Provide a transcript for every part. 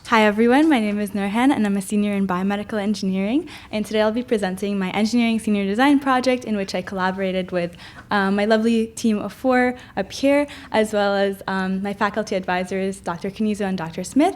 Hi everyone, my name is Nourhan and I'm a senior in biomedical engineering, and today I'll be presenting my engineering senior design project in which I collaborated with my lovely team of 4 up here, as well as my faculty advisors, Dr. Canizo and Dr. Smith.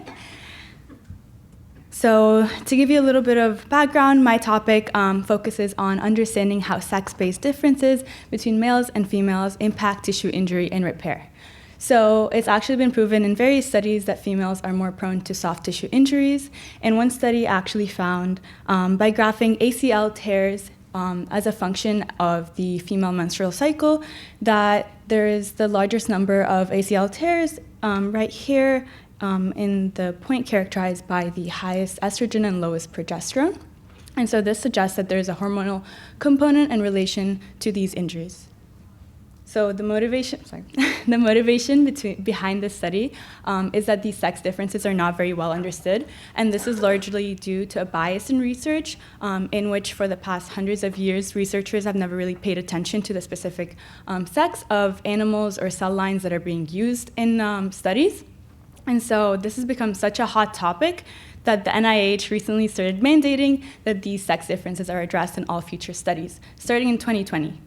So to give you a little bit of background, my topic focuses on understanding how sex-based differences between males and females impact tissue injury and repair. So it's actually been proven in various studies that females are more prone to soft tissue injuries. And one study actually found by graphing ACL tears as a function of the female menstrual cycle that there is the largest number of ACL tears right here in the point characterized by the highest estrogen and lowest progesterone. And so this suggests that there's a hormonal component in relation to these injuries. So the motivation behind this study is that these sex differences are not very well understood, and this is largely due to a bias in research in which for the past hundreds of years, researchers have never really paid attention to the specific sex of animals or cell lines that are being used in studies. And so this has become such a hot topic that the NIH recently started mandating that these sex differences are addressed in all future studies, starting in 2020.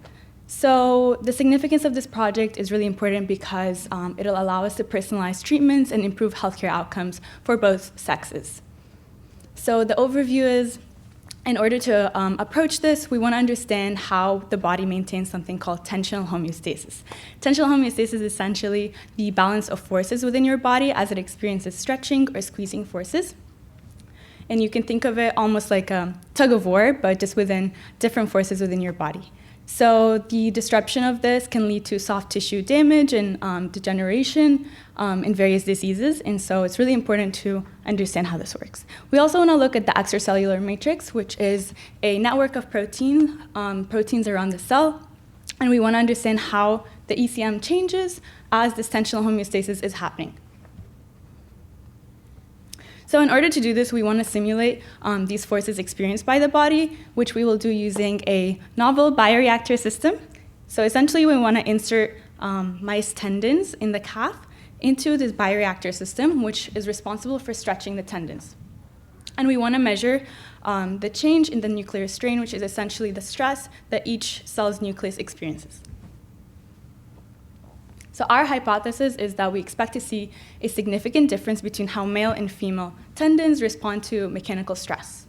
So the significance of this project is really important because it'll allow us to personalize treatments and improve healthcare outcomes for both sexes. So the overview is, in order to approach this, we want to understand how the body maintains something called tensional homeostasis. Tensional homeostasis is essentially the balance of forces within your body as it experiences stretching or squeezing forces. And you can think of it almost like a tug of war, but just within different forces within your body. So the disruption of this can lead to soft tissue damage and degeneration in various diseases, and so it's really important to understand how this works. We also want to look at the extracellular matrix, which is a network of proteins around the cell, and we want to understand how the ECM changes as this tensional homeostasis is happening. So in order to do this, we want to simulate these forces experienced by the body, which we will do using a novel bioreactor system. So essentially, we want to insert mice tendons in the calf into this bioreactor system, which is responsible for stretching the tendons. And we want to measure the change in the nuclear strain, which is essentially the stress that each cell's nucleus experiences. So our hypothesis is that we expect to see a significant difference between how male and female tendons respond to mechanical stress.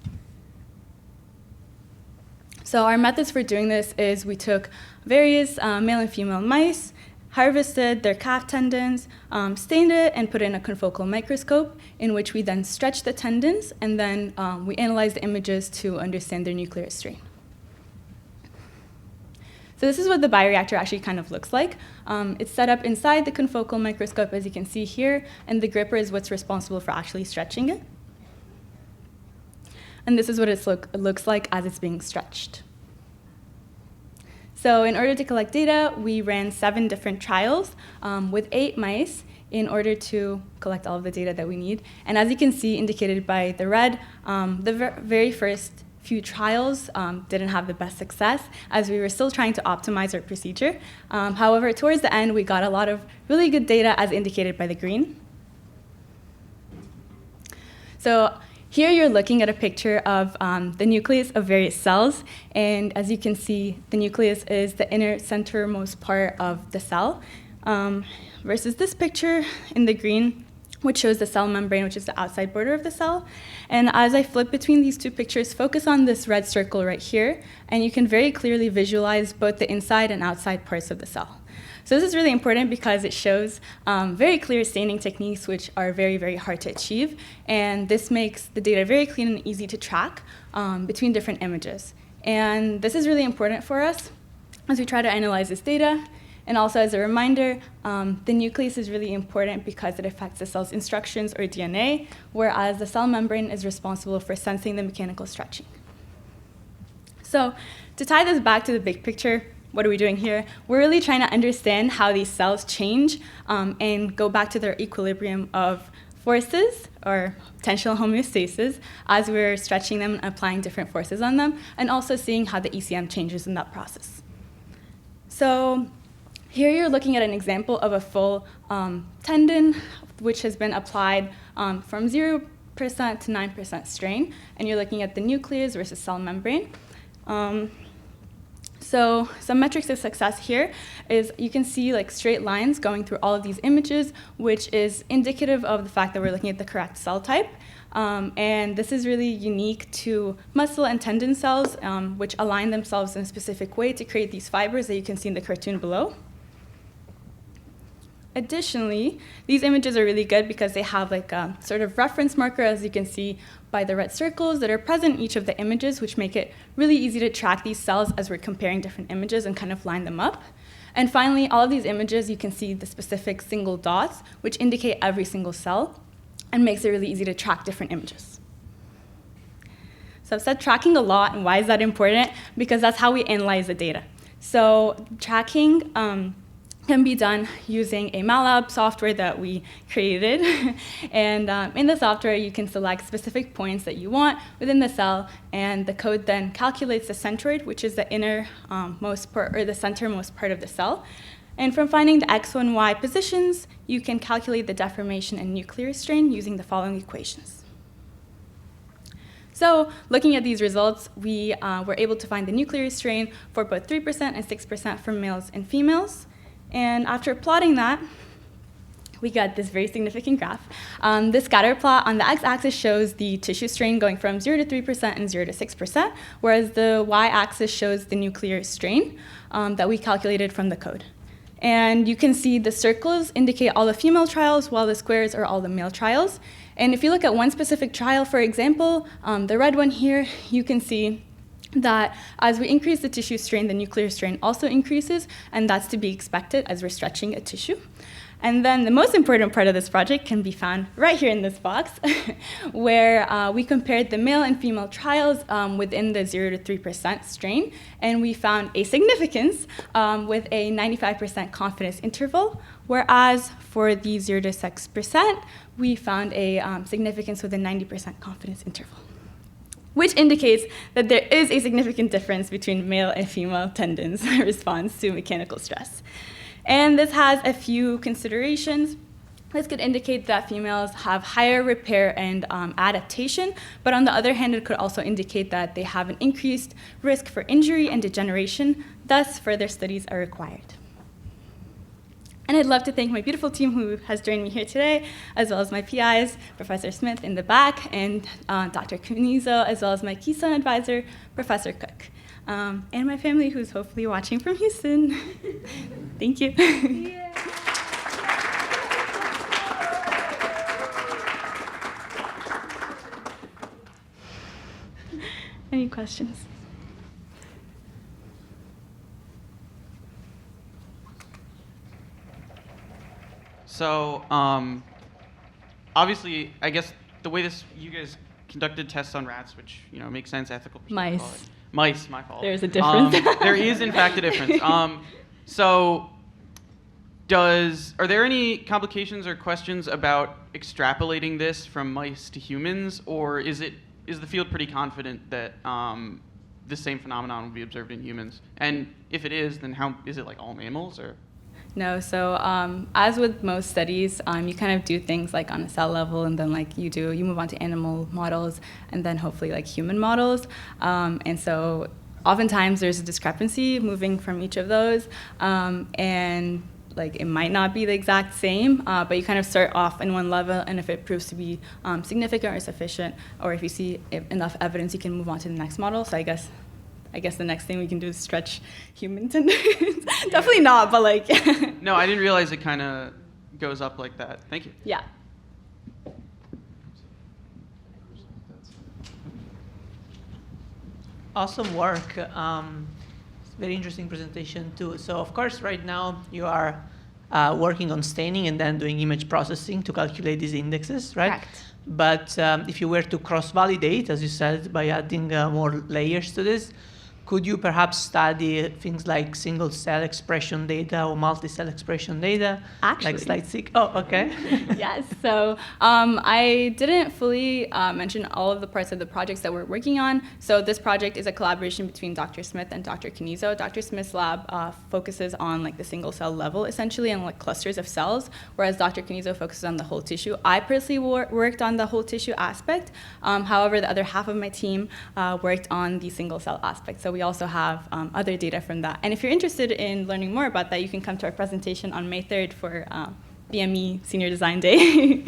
So our methods for doing this is we took various male and female mice, harvested their calf tendons, stained it, and put it in a confocal microscope, in which we then stretched the tendons, and then we analyzed the images to understand their nuclear strain. So this is what the bioreactor actually kind of looks like. It's set up inside the confocal microscope, as you can see here, and the gripper is what's responsible for actually stretching it. And this is what it looks like as it's being stretched. So in order to collect data, we ran 7 different trials with 8 mice in order to collect all of the data that we need. And as you can see, indicated by the red, the very first few trials didn't have the best success, as we were still trying to optimize our procedure. However, towards the end, we got a lot of really good data as indicated by the green. So here you're looking at a picture of the nucleus of various cells, and as you can see, the nucleus is the inner centermost part of the cell, versus this picture in the green, which shows the cell membrane, which is the outside border of the cell. And as I flip between these two pictures, focus on this red circle right here, and you can very clearly visualize both the inside and outside parts of the cell. So this is really important because it shows very clear staining techniques, which are very, very hard to achieve. And this makes the data very clean and easy to track between different images. And this is really important for us as we try to analyze this data. And also, as a reminder, the nucleus is really important because it affects the cell's instructions or DNA, whereas the cell membrane is responsible for sensing the mechanical stretching. So to tie this back to the big picture, what are we doing here? We're really trying to understand how these cells change and go back to their equilibrium of forces, or tensional homeostasis, as we're stretching them and applying different forces on them, and also seeing how the ECM changes in that process. So here you're looking at an example of a full tendon, which has been applied from 0 to 9% strain, and you're looking at the nucleus versus cell membrane. So some metrics of success here is you can see like straight lines going through all of these images, which is indicative of the fact that we're looking at the correct cell type. And this is really unique to muscle and tendon cells, which align themselves in a specific way to create these fibers that you can see in the cartoon below. Additionally, these images are really good because they have like a sort of reference marker, as you can see by the red circles that are present in each of the images, which make it really easy to track these cells as we're comparing different images and kind of line them up. And finally, all of these images, you can see the specific single dots, which indicate every single cell and makes it really easy to track different images. So I've said tracking a lot, and why is that important? Because that's how we analyze the data. So tracking can be done using a MATLAB software that we created. And in the software, you can select specific points that you want within the cell, and the code then calculates the centroid, which is the innermost part, or the centermost part of the cell. And from finding the X and Y positions, you can calculate the deformation and nuclear strain using the following equations. So looking at these results, we were able to find the nuclear strain for both 3% and 6% for males and females. And after plotting that, we got this very significant graph. The scatter plot on the x-axis shows the tissue strain going from 0 to 3% and 0 to 6%, whereas the y-axis shows the nuclear strain that we calculated from the code. And you can see the circles indicate all the female trials, while the squares are all the male trials. And if you look at one specific trial, for example, the red one here, you can see that as we increase the tissue strain, the nuclear strain also increases, and that's to be expected as we're stretching a tissue. And then the most important part of this project can be found right here in this box, where we compared the male and female trials within the 0 to 3% strain, and we found a significance with a 95% confidence interval, whereas for the 0 to 6%, we found a significance with a 90% confidence interval, which indicates that there is a significant difference between male and female tendons response to mechanical stress. And this has a few considerations. This could indicate that females have higher repair and adaptation, but on the other hand, it could also indicate that they have an increased risk for injury and degeneration, thus further studies are required. And I'd love to thank my beautiful team who has joined me here today, as well as my PIs, Professor Smith in the back, and Dr. Canizo, as well as my Keystone advisor, Professor Cook, and my family who's hopefully watching from Houston. Thank you. Yeah. Any questions? So, obviously, I guess the way you guys conducted tests on rats, which makes sense, ethical perspective. Mice, my fault. There's a difference. There is, in fact, a difference. So, are there any complications or questions about extrapolating this from mice to humans, or is the field pretty confident that the same phenomenon will be observed in humans? And if it is, then how is it like all mammals or? No, so as with most studies, you kind of do things like on a cell level, and then you move on to animal models, and then hopefully like human models. And so oftentimes there's a discrepancy moving from each of those, and like it might not be the exact same, but you kind of start off in one level, and if it proves to be significant or sufficient, or if you see enough evidence, you can move on to the next model. So I guess the next thing we can do is stretch human tendons. Definitely not, but like. No, I didn't realize it kind of goes up like that. Thank you. Yeah. Awesome work. Very interesting presentation too. So of course, right now you are working on staining and then doing image processing to calculate these indexes, right? Correct. But if you were to cross-validate, as you said, by adding more layers to this, could you perhaps study things like single cell expression data or multi-cell expression data? Actually. Like slide 6. Oh, okay. Yes, so I didn't fully mention all of the parts of the projects that we're working on. So this project is a collaboration between Dr. Smith and Dr. Canizo. Dr. Smith's lab focuses on like the single cell level essentially and like clusters of cells, whereas Dr. Canizo focuses on the whole tissue. I personally worked on the whole tissue aspect. However, the other half of my team worked on the single cell aspect. So we also have other data from that. And if you're interested in learning more about that, you can come to our presentation on May 3rd for BME Senior Design Day.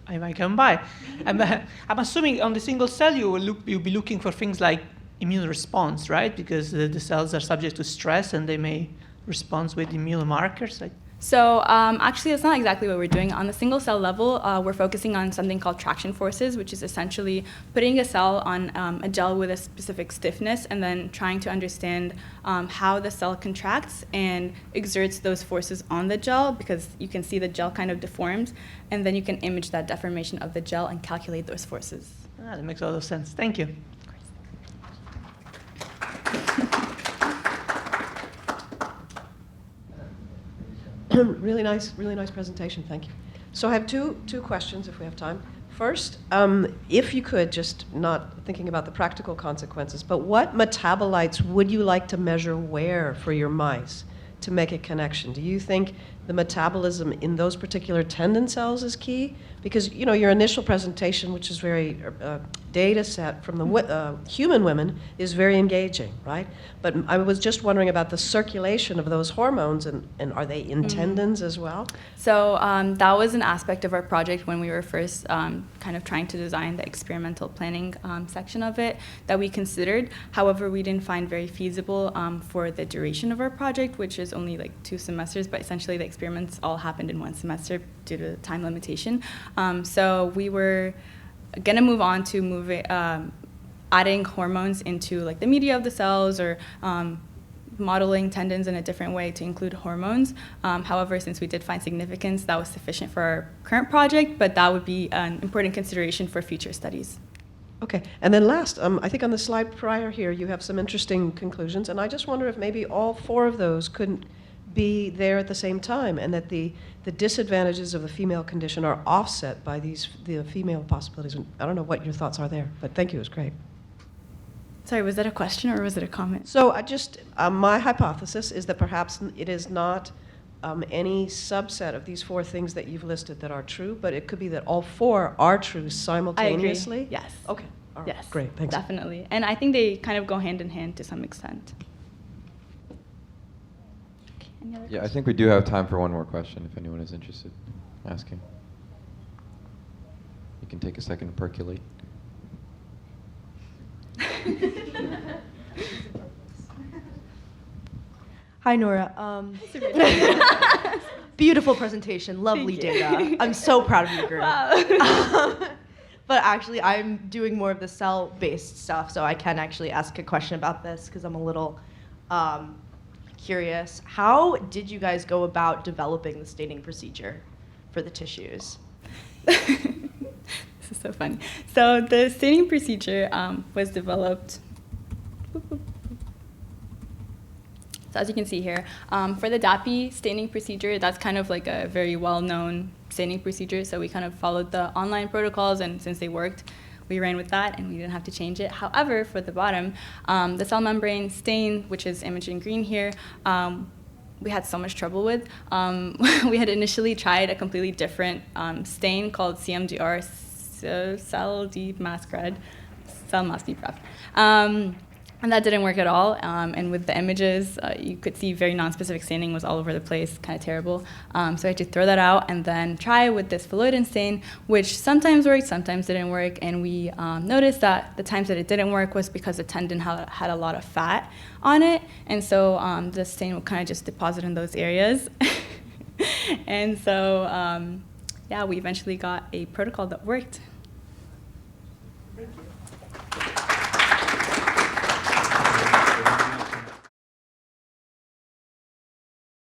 I might come by. I'm assuming on the single cell you'll be looking for things like immune response, right? Because the cells are subject to stress and they may respond with immune markers. So actually, that's not exactly what we're doing. On the single cell level, we're focusing on something called traction forces, which is essentially putting a cell on a gel with a specific stiffness and then trying to understand how the cell contracts and exerts those forces on the gel, because you can see the gel kind of deforms, and then you can image that deformation of the gel and calculate those forces. That makes a lot of sense. Thank you. Really nice presentation. Thank you. So I have two questions, if we have time. First, if you could, just not thinking about the practical consequences, but what metabolites would you like to measure where for your mice to make a connection? Do you think the metabolism in those particular tendon cells is key? Because your initial presentation, which is very data set from the human women, is very engaging, right? But I was just wondering about the circulation of those hormones, and are they in tendons as well? So that was an aspect of our project when we were first kind of trying to design the experimental planning section of it that we considered. However, we didn't find very feasible for the duration of our project, which is only like 2 semesters, but essentially the experiments all happened in 1 semester due to the time limitation. So we were going to move on to adding hormones into like the media of the cells or modeling tendons in a different way to include hormones. However, since we did find significance, that was sufficient for our current project, but that would be an important consideration for future studies. Okay, and then last, I think on the slide prior here, you have some interesting conclusions, and I just wonder if maybe all 4 of those couldn't be there at the same time, and that the disadvantages of the female condition are offset by the female possibilities. I don't know what your thoughts are there, but thank you, it was great. Sorry, was that a question or was it a comment? So my hypothesis is that perhaps it is not any subset of these 4 things that you've listed that are true, but it could be that all 4 are true simultaneously. I agree. Yes. Okay. All right. Yes. Great. Thanks. Definitely. And I think they kind of go hand in hand to some extent. Any other Yeah, I questions? think we do have time for one more question if anyone is interested in asking. You can take a second to percolate. Hi, Nora. Beautiful presentation, lovely data. I'm so proud of you, girl. Wow. But actually, I'm doing more of the cell-based stuff, so I can actually ask a question about this because I'm a little curious. How did you guys go about developing the staining procedure for the tissues? This is so funny. So the staining procedure was developed. So as you can see here, for the DAPI staining procedure, that's kind of like a very well-known staining procedure. So we kind of followed the online protocols, and since they worked, we ran with that, and we didn't have to change it. However, for the bottom, the cell membrane stain, which is imaged in green here, we had so much trouble with. We had initially tried a completely different stain called CMDR, so cell deep mask red, cell mask deep ref. And that didn't work at all. And with the images, you could see very non-specific staining was all over the place, kind of terrible. So I had to throw that out and then try with this phalloidin stain, which sometimes worked, sometimes didn't work. And we noticed that the times that it didn't work was because the tendon had a lot of fat on it. And so the stain would kind of just deposit in those areas. And so, yeah, we eventually got a protocol that worked.